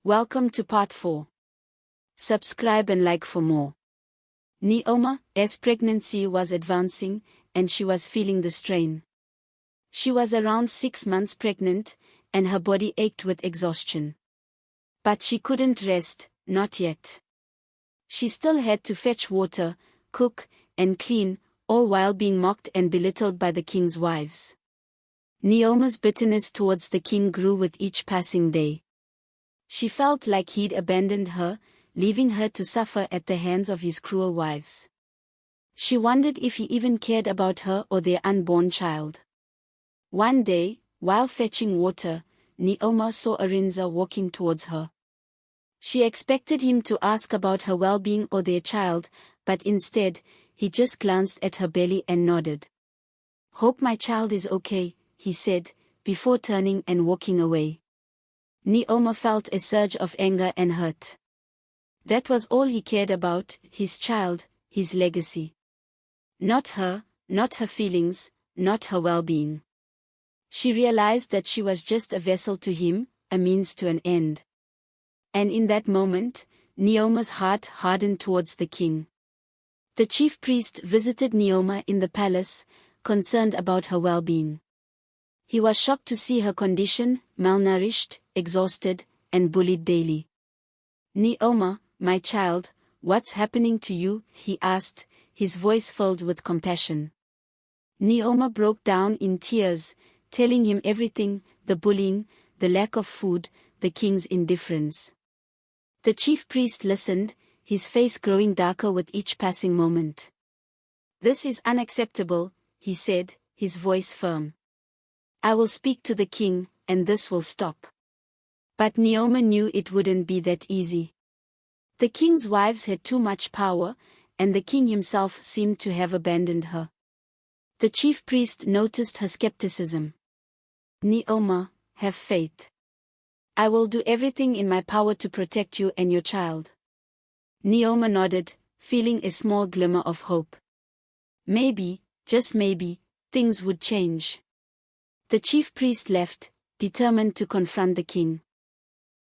Welcome to part 4. Subscribe and like for more. Naomi's pregnancy was advancing, and she was feeling the strain. She was around 6 months pregnant, and her body ached with exhaustion. But she couldn't rest, not yet. She still had to fetch water, cook, and clean, all while being mocked and belittled by the king's wives. Naomi's bitterness towards the king grew with each passing day. She felt like he'd abandoned her, leaving her to suffer at the hands of his cruel wives. She wondered if he even cared about her or their unborn child. One day, while fetching water, Naomi saw Arinza walking towards her. She expected him to ask about her well-being or their child, but instead, he just glanced at her belly and nodded. "Hope my child is okay," he said, before turning and walking away. Naomi felt a surge of anger and hurt. That was all he cared about, his child, his legacy. Not her feelings, not her well-being. She realized that she was just a vessel to him, a means to an end. And in that moment, Naomi's heart hardened towards the king. The chief priest visited Naomi in the palace, concerned about her well-being. He was shocked to see her condition, malnourished, exhausted, and bullied daily. "Naomi, my child, what's happening to you?" he asked, his voice filled with compassion. Naomi broke down in tears, telling him everything: the bullying, the lack of food, the king's indifference. The chief priest listened, his face growing darker with each passing moment. "This is unacceptable," he said, his voice firm. "I will speak to the king, and this will stop." But Naomi knew it wouldn't be that easy. The king's wives had too much power, and the king himself seemed to have abandoned her. The chief priest noticed her skepticism. "Naomi, have faith. I will do everything in my power to protect you and your child." Naomi nodded, feeling a small glimmer of hope. Maybe, just maybe, things would change. The chief priest left, determined to confront the king.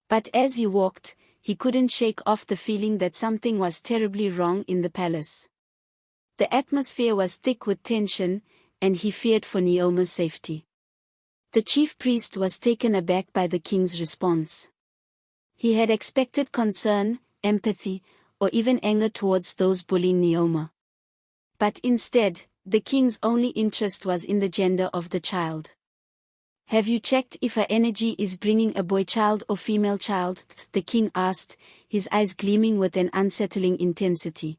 But as he walked, he couldn't shake off the feeling that something was terribly wrong in the palace. The atmosphere was thick with tension, and he feared for Naomi's safety. The chief priest was taken aback by the king's response. He had expected concern, empathy, or even anger towards those bullying Naomi. But instead, the king's only interest was in the gender of the child. "Have you checked if her energy is bringing a boy child or female child?" the king asked, his eyes gleaming with an unsettling intensity.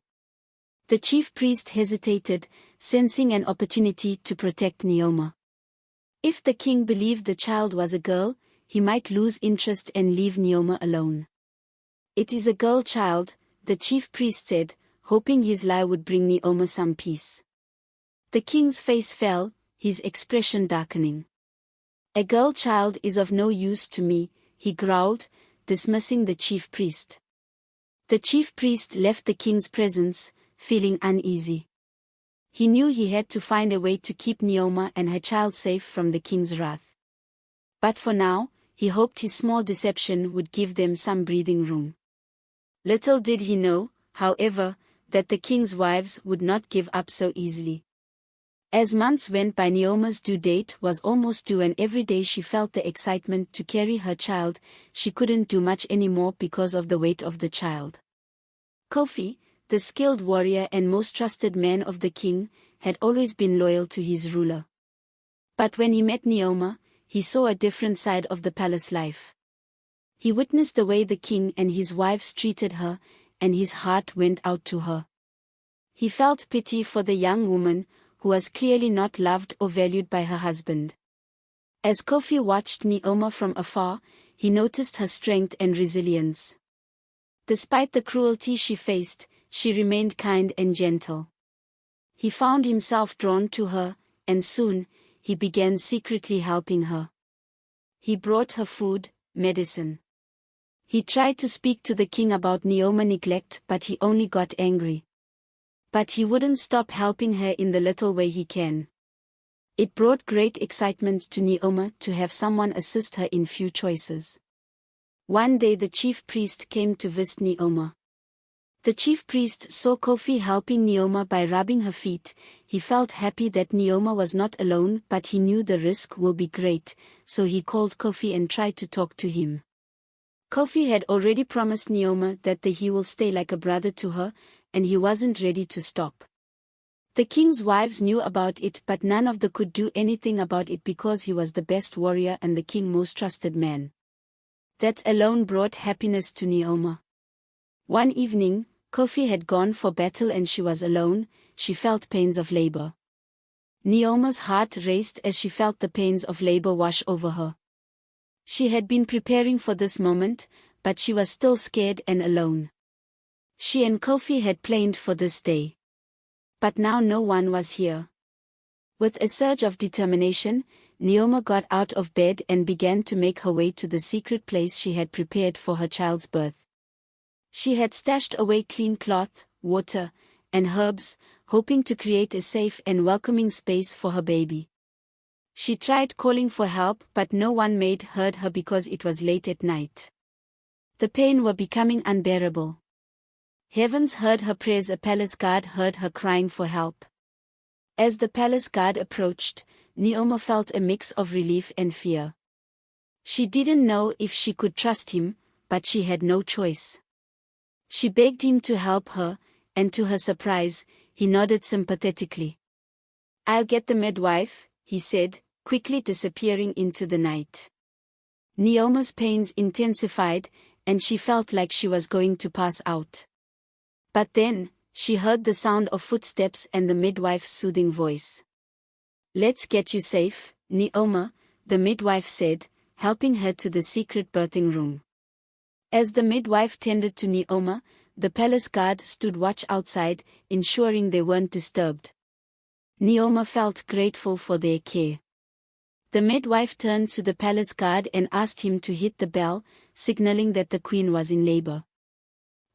The chief priest hesitated, sensing an opportunity to protect Naomi. If the king believed the child was a girl, he might lose interest and leave Naomi alone. "It is a girl child," the chief priest said, hoping his lie would bring Naomi some peace. The king's face fell, his expression darkening. "A girl child is of no use to me," he growled, dismissing the chief priest. The chief priest left the king's presence, feeling uneasy. He knew he had to find a way to keep Naomi and her child safe from the king's wrath. But for now, he hoped his small deception would give them some breathing room. Little did he know, however, that the king's wives would not give up so easily. As months went by, Naomi's due date was almost due, and every day she felt the excitement to carry her child. She couldn't do much anymore because of the weight of the child. Kofi, the skilled warrior and most trusted man of the king, had always been loyal to his ruler. But when he met Naomi, he saw a different side of the palace life. He witnessed the way the king and his wives treated her, and his heart went out to her. He felt pity for the young woman, who was clearly not loved or valued by her husband. As Kofi watched Naomi from afar, he noticed her strength and resilience. Despite the cruelty she faced, she remained kind and gentle. He found himself drawn to her, and soon, he began secretly helping her. He brought her food, medicine. He tried to speak to the king about Naomi's neglect, but he only got angry. But he wouldn't stop helping her in the little way he can. It brought great excitement to Naomi to have someone assist her in few choices. One day the chief priest came to visit Neoma. The chief priest saw Kofi helping Neoma by rubbing her feet. He felt happy that Neoma was not alone, but he knew the risk will be great, so he called Kofi and tried to talk to him. Kofi had already promised Neoma that he will stay like a brother to her, and he wasn't ready to stop. The king's wives knew about it, but none of them could do anything about it because he was the best warrior and the king's most trusted man. That alone brought happiness to Neoma. One evening, Kofi had gone for battle and she was alone. She felt pains of labor. Neoma's heart raced as she felt the pains of labor wash over her. She had been preparing for this moment, but she was still scared and alone. She and Kofi had planned for this day. But now no one was here. With a surge of determination, Neoma got out of bed and began to make her way to the secret place she had prepared for her child's birth. She had stashed away clean cloth, water, and herbs, hoping to create a safe and welcoming space for her baby. She tried calling for help, but no one maid heard her because it was late at night. The pain was becoming unbearable. Heavens heard her prayers. A palace guard heard her crying for help. As the palace guard approached, Neoma felt a mix of relief and fear. She didn't know if she could trust him, but she had no choice. She begged him to help her, and to her surprise, he nodded sympathetically. "I'll get the midwife," he said, quickly disappearing into the night. Neoma's pains intensified, and she felt like she was going to pass out. But then, she heard the sound of footsteps and the midwife's soothing voice. "Let's get you safe, Neoma," the midwife said, helping her to the secret birthing room. As the midwife tended to Neoma, the palace guard stood watch outside, ensuring they weren't disturbed. Neoma felt grateful for their care. The midwife turned to the palace guard and asked him to hit the bell, signaling that the queen was in labor.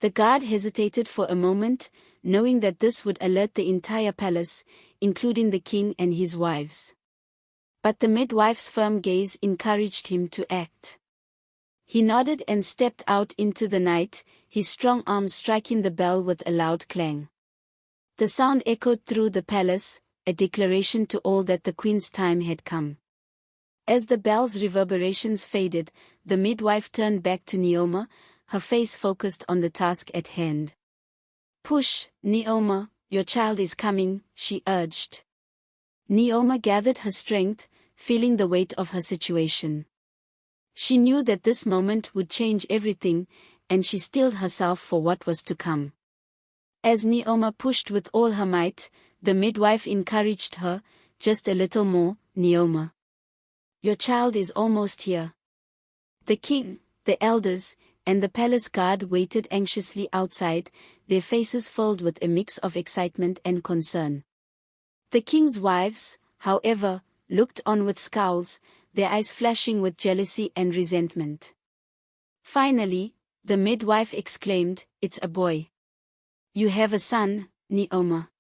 The guard hesitated for a moment, knowing that this would alert the entire palace, including the king and his wives. But the midwife's firm gaze encouraged him to act. He nodded and stepped out into the night, his strong arm striking the bell with a loud clang. The sound echoed through the palace, a declaration to all that the queen's time had come. As the bell's reverberations faded, the midwife turned back to Neoma, her face focused on the task at hand. "Push, Neoma, your child is coming," she urged. Neoma gathered her strength, feeling the weight of her situation. She knew that this moment would change everything, and she steeled herself for what was to come. As Neoma pushed with all her might, the midwife encouraged her, "Just a little more, Neoma. Your child is almost here." The king, the elders, and the palace guard waited anxiously outside, their faces filled with a mix of excitement and concern. The king's wives, however, looked on with scowls, their eyes flashing with jealousy and resentment. Finally, the midwife exclaimed, "It's a boy. You have a son, Neoma."